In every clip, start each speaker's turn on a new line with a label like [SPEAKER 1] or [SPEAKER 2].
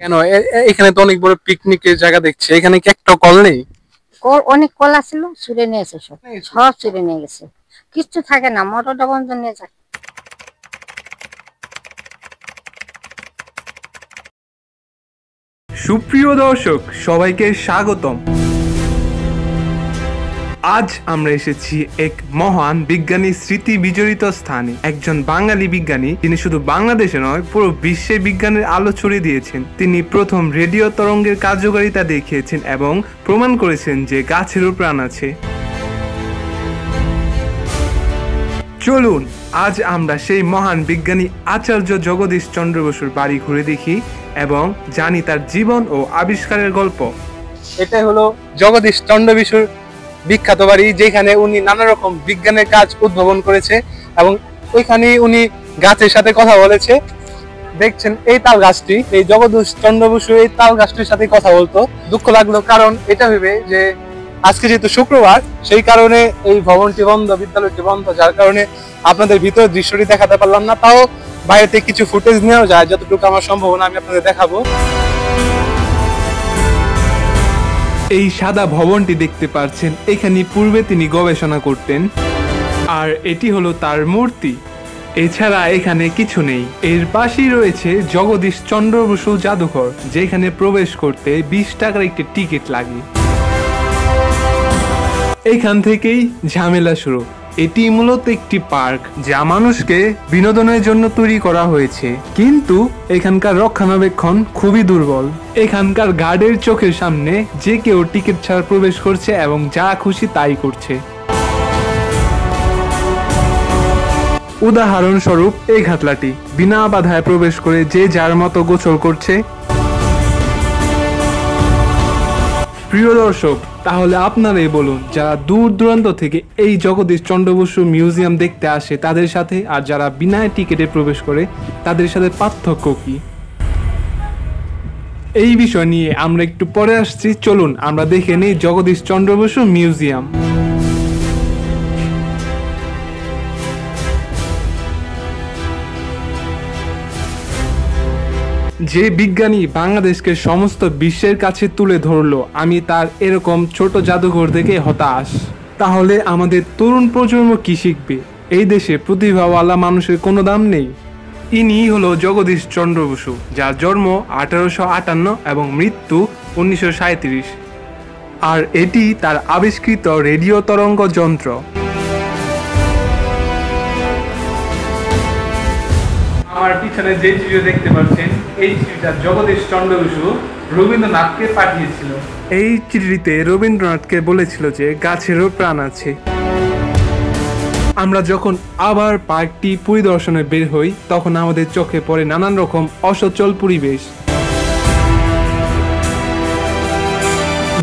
[SPEAKER 1] কেন এখানে তো অনেক বড় পিকনিকের জায়গা দেখছি, এখানে কি একটা কল নেই?
[SPEAKER 2] কল অনেক কলা ছিল, ছুড়ে নিয়েছে, সব সব ছুড়ে নিয়ে গেছে, কিচ্ছু থাকে না, মোটরটা বন্ধ নিয়ে যায়।
[SPEAKER 3] সুপ্রিয় দর্শক, সবাইকে স্বাগতম। আজ আমরা এসেছি এক মহান বিজ্ঞানী স্মৃতি বিজড়িত স্থানে। একজন বাঙালি বিজ্ঞানী, তিনি শুধু বাংলাদেশে নয় পুরো বিশ্বে বিজ্ঞানের আলো ছড়িয়ে দিয়েছেন। তিনি প্রথম রেডিও তরঙ্গের কার্যকারিতা দেখিয়েছেন এবং প্রমাণ করেছেন যে গাছেরও প্রাণ আছে। চলুন আজ আমরা সেই মহান বিজ্ঞানী আচার্য জগদীশ চন্দ্র বসুর বাড়ি ঘুরে দেখি এবং জানি তার জীবন ও আবিষ্কারের গল্প।
[SPEAKER 1] এটাই হলো জগদীশ চন্দ্র বসুর বিখ্যাত বাড়ি, যেখানে উনি নানা রকম বিজ্ঞানের কাজ উদ্ভাবন করেছে এবং ওইখানে উনি গাছের সাথে কথা বলেছে। দেখছেন এই তাল গাছটি, এই জগদীশ চন্দ্র বসু এই তাল গাছটির সাথে কথা বলতো। দুঃখ লাগলো কারণ এটা ভেবে যে আজকে যেহেতু শুক্রবার, সেই কারণে এই ভবনটি বন্ধ, বিদ্যালয়টি বন্ধ, যার কারণে আপনাদের ভিতরে দৃশ্যটি দেখাতে পারলাম না। তাও বাইরে থেকে কিছু ফুটেজ নেওয়া যায়, যতটুকু আমার সম্ভাবনা আমি আপনাদের দেখাবো।
[SPEAKER 3] এই সাদা ভবনটি দেখতে পাচ্ছেন, এখানে পূর্বে তিনি গবেষণা করতেন, আর এটি হলো তার মূর্তি। এছাড়া এখানে কিছু নেই। এর পাশেই রয়েছে জগদীশ চন্দ্র বসু জাদুঘর, যেখানে প্রবেশ করতে 20 টাকার একটি টিকিট লাগে। এখান থেকেই ঝামেলা শুরু। এটি মূলত একটি পার্ক, যা মানুষকে বিনোদনের জন্য তৈরি করা হয়েছে, কিন্তু এখানকার রক্ষণাবেক্ষণ খুবই দুর্বল। এখানকার গার্ডের চোখের সামনে যে কেউ টিকিট ছাড়া প্রবেশ করছে এবং যা খুশি তাই করছে। উদাহরণস্বরূপ এই ঘাটলাটি বিনা বাধায় প্রবেশ করে যে যার মতো গোসল করছে। প্রিয় দর্শক, তাহলে আপনারাই বলুন, যারা দূর দূরান্ত থেকে এই জগদীশ চন্দ্র বসু মিউজিয়াম দেখতে আসে তাদের সাথে আর যারা বিনা টিকিটে প্রবেশ করে তাদের সাথে পার্থক্য কি? এই বিষয় নিয়ে আমরা একটু পরে আসছি। চলুন আমরা দেখে নিই জগদীশ চন্দ্র বসু মিউজিয়াম। যে বিজ্ঞানী বাংলাদেশকে সমস্ত বিশ্বের কাছে তুলে ধরলো, আমি তার এরকম ছোট জাদুঘর দেখে হতাশ। তাহলে আমাদের তরুণ প্রজন্ম কি শিখবে? এই দেশে প্রতিভাওয়ালা মানুষের কোনো দাম নেই। ইনি হলো জগদীশ চন্দ্র বসু, যার জন্ম 1858 এবং মৃত্যু 1937, আর এটি তার আবিষ্কৃত রেডিও তরঙ্গ যন্ত্র। আমার পিছনে যে চিঠি দেখতে পাচ্ছেন, এই চিঠিটা জগদীশ চন্দ্র বসু রবীন্দ্রনাথকে পাঠিয়েছিল। এই চিঠিতে রবীন্দ্রনাথকে বলেছিল যে গাছেরও প্রাণ আছে। আমরা যখন আবার পার্কটি পরিদর্শনে বের হই, তখন আমাদের চোখে পড়ে নানান রকম অসচল পরিবেশ।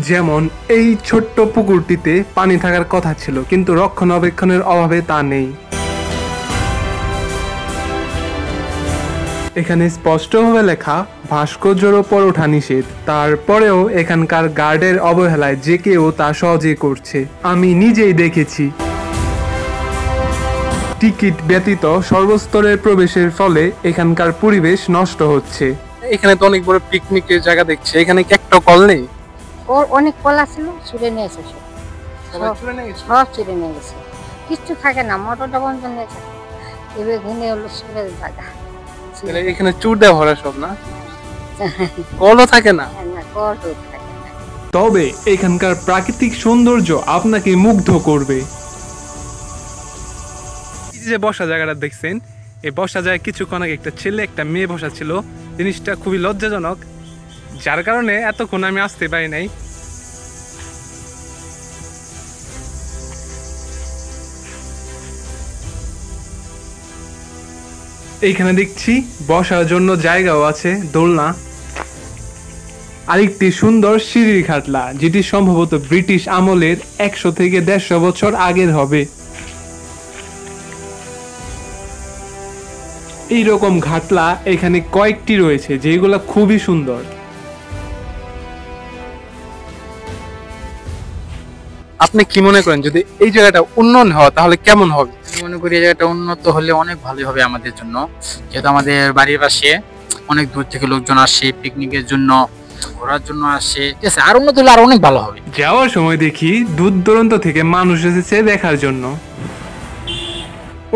[SPEAKER 3] যেমন এই ছোট্ট পুকুরটিতে পানি থাকার কথা ছিল, কিন্তু রক্ষণাবেক্ষণের অভাবে তা নেই। এখানে স্পষ্টভাবে লেখা, ভাস্কর্যের ওপর ওঠা নিষেধ। তারপরেও এখানকার গার্ডের অবহেলায় যে কেউ তা সহজেই করছে। আমি নিজেই দেখেছি। টিকিট ব্যতীত সর্বস্তরের প্রবেশের ফলে এখানকার পরিবেশ নষ্ট হচ্ছে।
[SPEAKER 1] এখানে তো অনেক বড় পিকনিকের জায়গা দেখছি, এখানে কি একটা কল নেই?
[SPEAKER 2] কল অনেক কলা ছিল, ছুড়ে নিয়েছে, সব সব ছুড়ে নিয়ে গেছে, কিচ্ছু থাকে না, মোটরটা বন্ধ নিয়ে যায়। এবার ঘুরে হলো সুরের জায়গা,
[SPEAKER 1] এখানে চুর দেওয়া ভরা সব, না কলও থাকে না।
[SPEAKER 3] তবে এখানকার প্রাকৃতিক সৌন্দর্য আপনাকে মুগ্ধ করবে। যে বসা জায়গাটা দেখছেন, এই বসা জায়গায় কিছুক্ষণ আগে একটা ছেলে একটা মেয়ে বসা ছিল। জিনিসটা খুবই লজ্জাজনক, যার কারণে এতক্ষণ আমি আসতে পারি নাই। এইখানে দেখছি বসার জন্য জায়গাও আছে, দোলনা, আরেকটি সুন্দর সিঁড়ির খাটলা, যেটি সম্ভবত ব্রিটিশ আমলের 100 থেকে 150 বছর আগের হবে। এইরকম ঘাটলা এখানে কয়েকটি রয়েছে, যেগুলো খুবই সুন্দর।
[SPEAKER 1] আপনি কি মনে করেন, যদি এই জায়গাটা উন্নয়ন হয় তাহলে কেমন হবে?
[SPEAKER 4] মনে করি এই জায়গাটা উন্নত হলে অনেক ভালো হবে আমাদের জন্য, যেহেতু আমাদের বাড়ির পাশে অনেক দূর থেকে লোকজন আসে পিকনিকের জন্য, ঘোরার জন্য আসে, ঠিক আছে। আর উন্নত হলে আর অনেক ভালো হবে।
[SPEAKER 3] যাওয়ার সময় দেখি দূর দূরান্ত থেকে মানুষ এসেছে দেখার জন্য।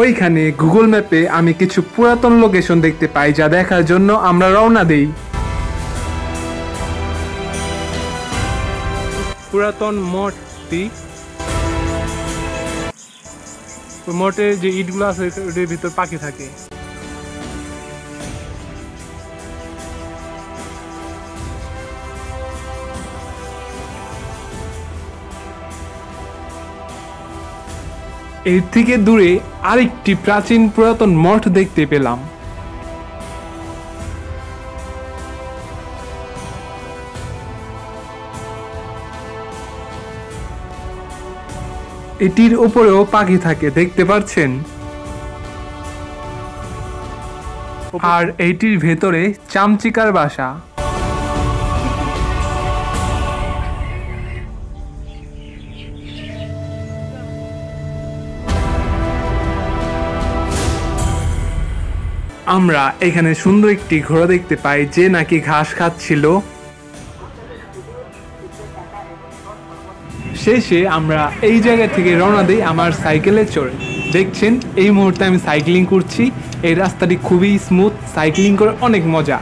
[SPEAKER 3] ওইখানে গুগল ম্যাপে আমি কিছু পুরাতন লোকেশন দেখতে পাই, যা দেখার জন্য আমরা রওনা দেই। পুরাতন মঠটি, মঠের যে ইটগুলো আছে ওটার ভিতর পাখি থাকে। এর থেকে দূরে আরেকটি প্রাচীন পুরাতন মঠ দেখতে পেলাম। এটির উপরেও পাখি থাকে, দেখতে পাচ্ছেন। আর এইটির ভেতরে চামচিকার বাসা। আমরা এখানে সুন্দর একটি ঘোড়া দেখতে পাই যে নাকি ঘাস খাচ্ছিল। শেষে আমরা এই জায়গা থেকে রওনা দিই আমার সাইকেলে চড়ে। দেখছেন এই মুহূর্তে আমি সাইক্লিং করছি। এই রাস্তাটি খুবই স্মুথ, সাইক্লিং করে অনেক মজা।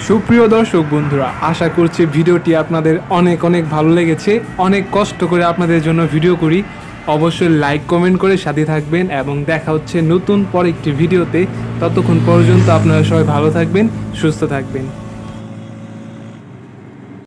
[SPEAKER 3] সুপ্রিয় দর্শক বন্ধুরা, আশা করছি ভিডিওটি আপনাদের অনেক অনেক ভালো লেগেছে। অনেক কষ্ট করে আপনাদের জন্য ভিডিও করি। অবশ্যই লাইক কমেন্ট করে সাথে থাকবেন এবং দেখা হচ্ছে নতুন পর একটি ভিডিওতে। ততক্ষণ পর্যন্ত আপনারা সবাই ভালো থাকবেন, সুস্থ থাকবেন।